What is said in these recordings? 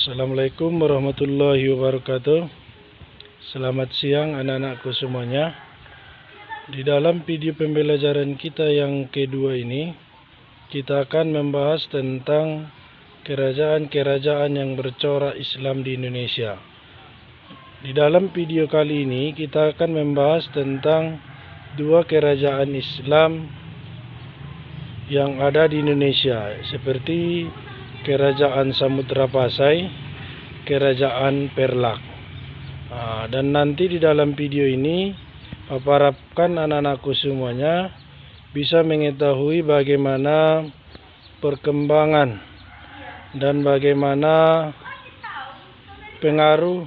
Assalamualaikum warahmatullahi wabarakatuh. Selamat siang anak-anakku semuanya. Di dalam video pembelajaran kita yang kedua ini, kita akan membahas tentang kerajaan-kerajaan yang bercorak Islam di Indonesia. Di dalam video kali ini, kita akan membahas tentang dua kerajaan Islam yang ada di Indonesia, seperti Kerajaan Samudra Pasai, Kerajaan Perlak. Dan nanti di dalam video ini, Papa harapkan anak-anakku semuanya bisa mengetahui bagaimana perkembangan dan bagaimana pengaruh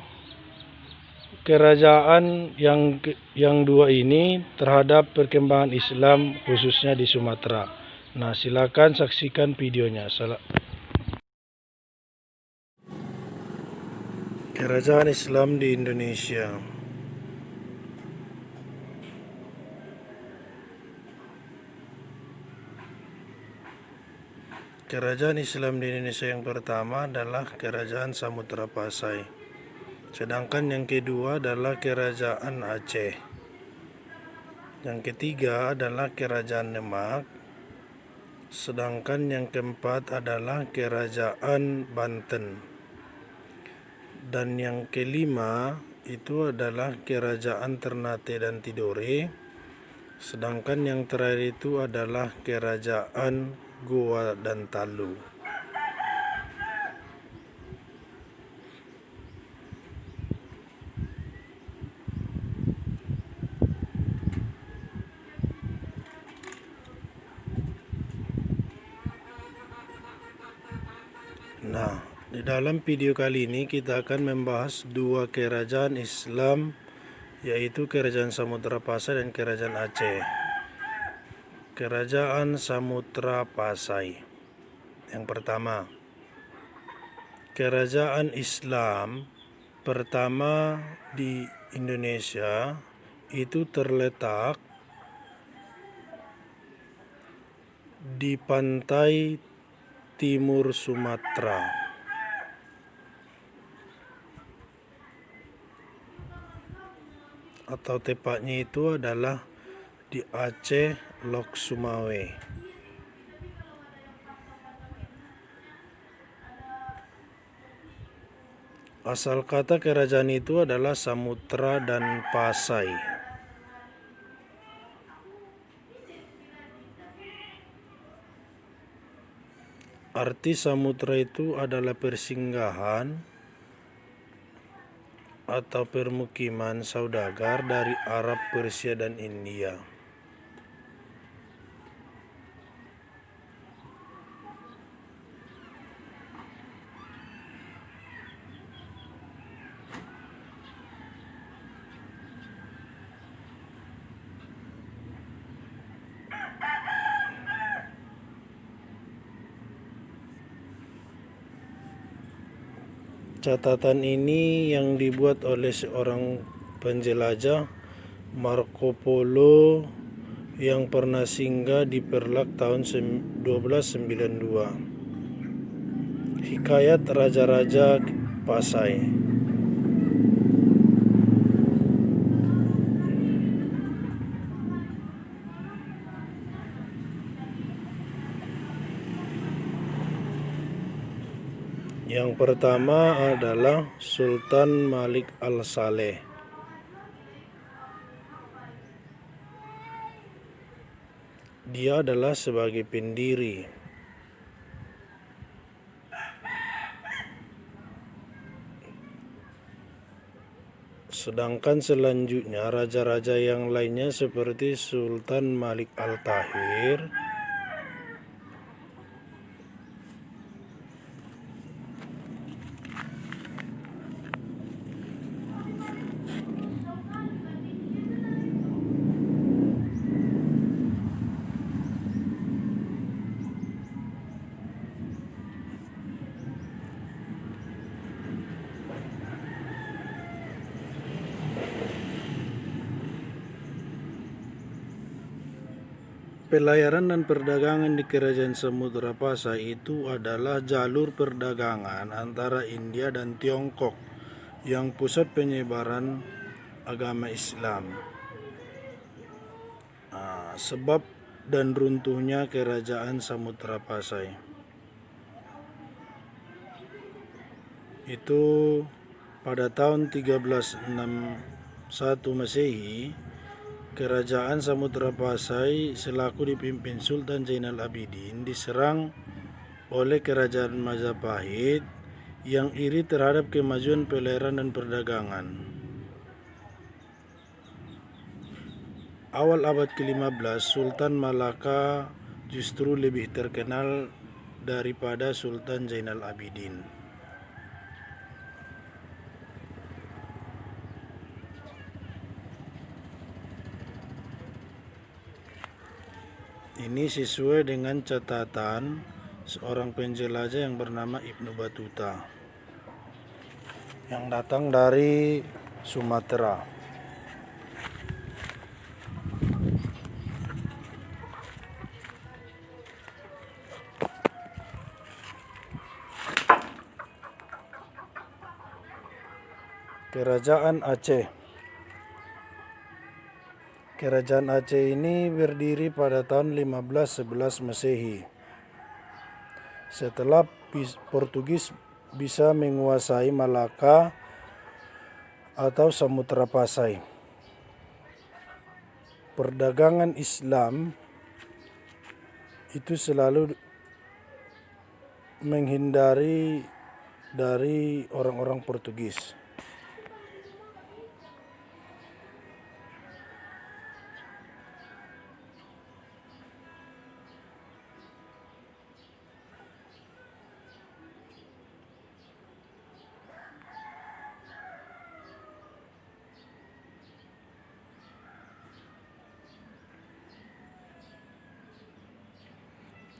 kerajaan yang dua ini terhadap perkembangan Islam khususnya di Sumatera. Nah, silakan saksikan videonya. Kerajaan Islam di Indonesia. Kerajaan Islam di Indonesia yang pertama adalah Kerajaan Samudra Pasai. Sedangkan yang kedua adalah Kerajaan Aceh. Yang ketiga adalah Kerajaan Demak. Sedangkan yang keempat adalah Kerajaan Banten. Dan yang kelima itu adalah Kerajaan Ternate dan Tidore. Sedangkan yang terakhir itu adalah Kerajaan Goa dan Talu. Nah, di dalam video kali ini kita akan membahas dua kerajaan Islam, yaitu Kerajaan Samudra Pasai dan Kerajaan Aceh. Kerajaan Samudra Pasai. Yang pertama, kerajaan Islam pertama di Indonesia itu terletak di pantai timur Sumatera, atau tepatnya itu adalah di Aceh Lok Sumawe. Asal kata kerajaan itu adalah Samudra dan Pasai. Arti samudra itu adalah persinggahan atau permukiman saudagar dari Arab, Persia, dan India. Catatan ini yang dibuat oleh seorang penjelajah, Marco Polo, yang pernah singgah di Perlak tahun 1292. Hikayat Raja-Raja Pasai. Yang pertama adalah Sultan Malik Al-Saleh. Dia adalah sebagai pendiri. Sedangkan selanjutnya raja-raja yang lainnya seperti Sultan Malik Al-Tahir, Pelayaran dan perdagangan di Kerajaan Samudra Pasai itu adalah jalur perdagangan antara India dan Tiongkok yang pusat penyebaran agama Islam. Sebab dan runtuhnya Kerajaan Samudra Pasai itu pada tahun 1361 Masehi, Kerajaan Samudra Pasai selaku dipimpin Sultan Zainal Abidin diserang oleh Kerajaan Majapahit yang iri terhadap kemajuan pelayaran dan perdagangan. Awal abad ke-15, Sultan Malaka justru lebih terkenal daripada Sultan Zainal Abidin. Ini sesuai dengan catatan seorang penjelajah yang bernama Ibnu Battuta yang datang dari Sumatera. Kerajaan Aceh. Kerajaan Aceh ini berdiri pada tahun 1511 Masehi. Setelah Portugis bisa menguasai Malaka atau Samudra Pasai. Perdagangan Islam itu selalu menghindari dari orang-orang Portugis.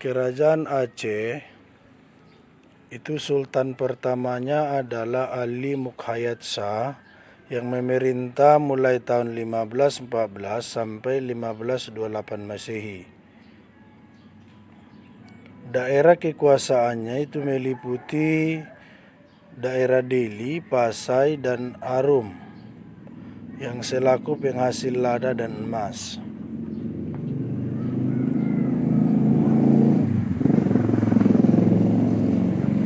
Kerajaan Aceh itu sultan pertamanya adalah Ali Mukhayat Shah yang memerintah mulai tahun 1514 sampai 1528 Masehi. Daerah kekuasaannya itu meliputi daerah Deli, Pasai, dan Arum yang selaku penghasil lada dan emas.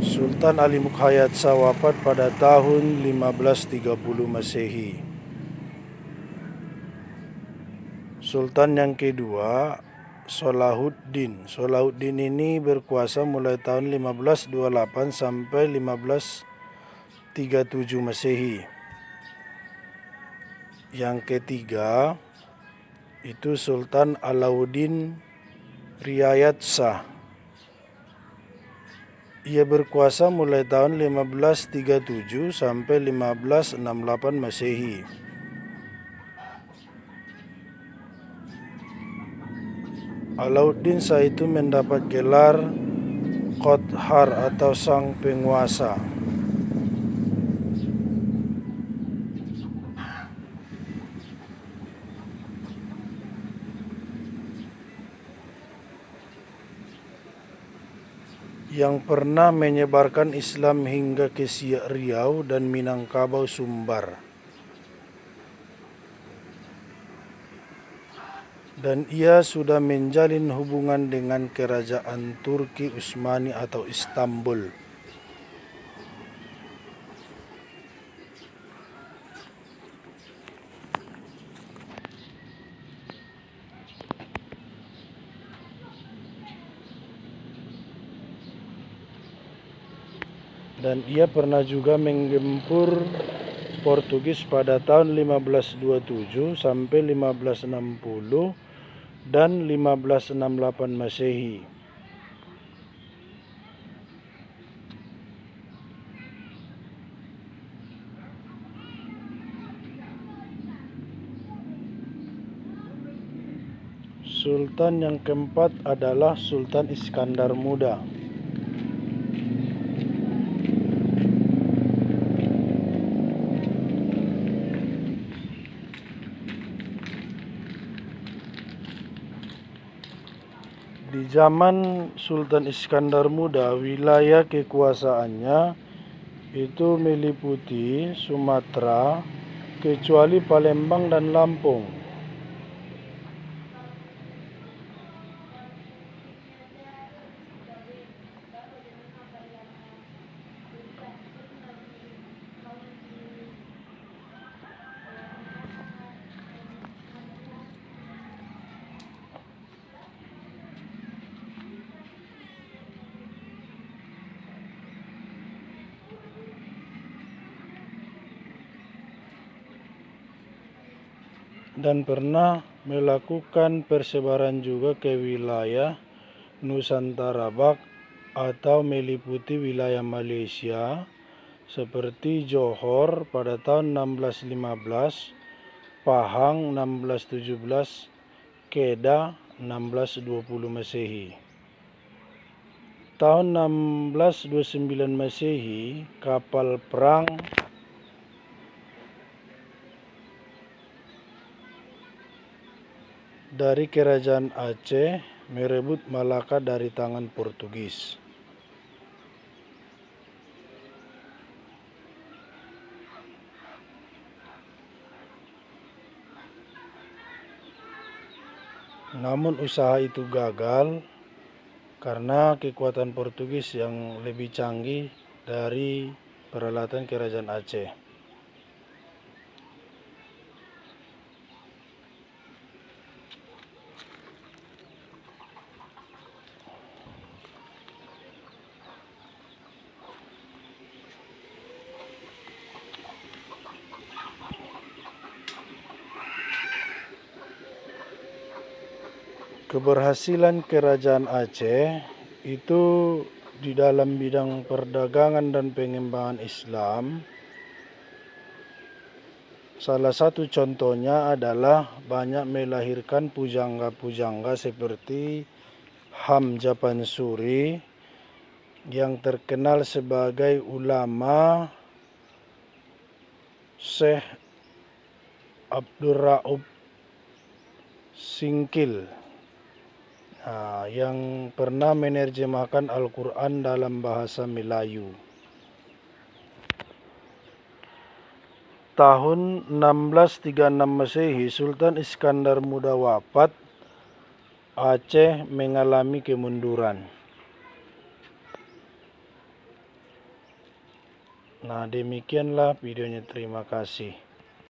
Sultan Ali Mukhayat Shah wafat pada tahun 1530 Masehi. Sultan yang kedua, Salahuddin. Salahuddin ini berkuasa mulai tahun 1528 sampai 1537 Masehi. Yang ketiga itu Sultan Alauddin Riayat Shah. Ia berkuasa mulai tahun 1537 sampai 1568 Masehi. Alauddin Shah itu mendapat gelar Qothar atau sang penguasa. Yang pernah menyebarkan Islam hingga ke Siak Riau dan Minangkabau Sumbar. Dan ia sudah menjalin hubungan dengan kerajaan Turki Utsmani atau Istanbul. Dan ia pernah juga menggempur Portugis pada tahun 1527 sampai 1560 dan 1568 Masehi. Sultan yang keempat adalah Sultan Iskandar Muda. Di zaman Sultan Iskandar Muda, wilayah kekuasaannya itu meliputi Sumatera, kecuali Palembang dan Lampung. Dan pernah melakukan persebaran juga ke wilayah Nusantara Barat atau meliputi wilayah Malaysia seperti Johor pada tahun 1615, Pahang 1617, Kedah 1620 Masehi. Tahun 1629 Masehi, kapal perang dari kerajaan Aceh merebut Malaka dari tangan Portugis. Namun usaha itu gagal karena kekuatan Portugis yang lebih canggih dari peralatan kerajaan Aceh. Keberhasilan kerajaan Aceh itu di dalam bidang perdagangan dan pengembangan Islam. Salah satu contohnya adalah banyak melahirkan pujangga-pujangga seperti Hamzah Pansuri yang terkenal sebagai ulama Syekh Abdul Raub Singkil yang pernah menerjemahkan Al-Quran dalam bahasa Melayu. Tahun 1636 Masehi, Sultan Iskandar Muda wafat. Aceh mengalami kemunduran. Nah, demikianlah videonya. Terima kasih.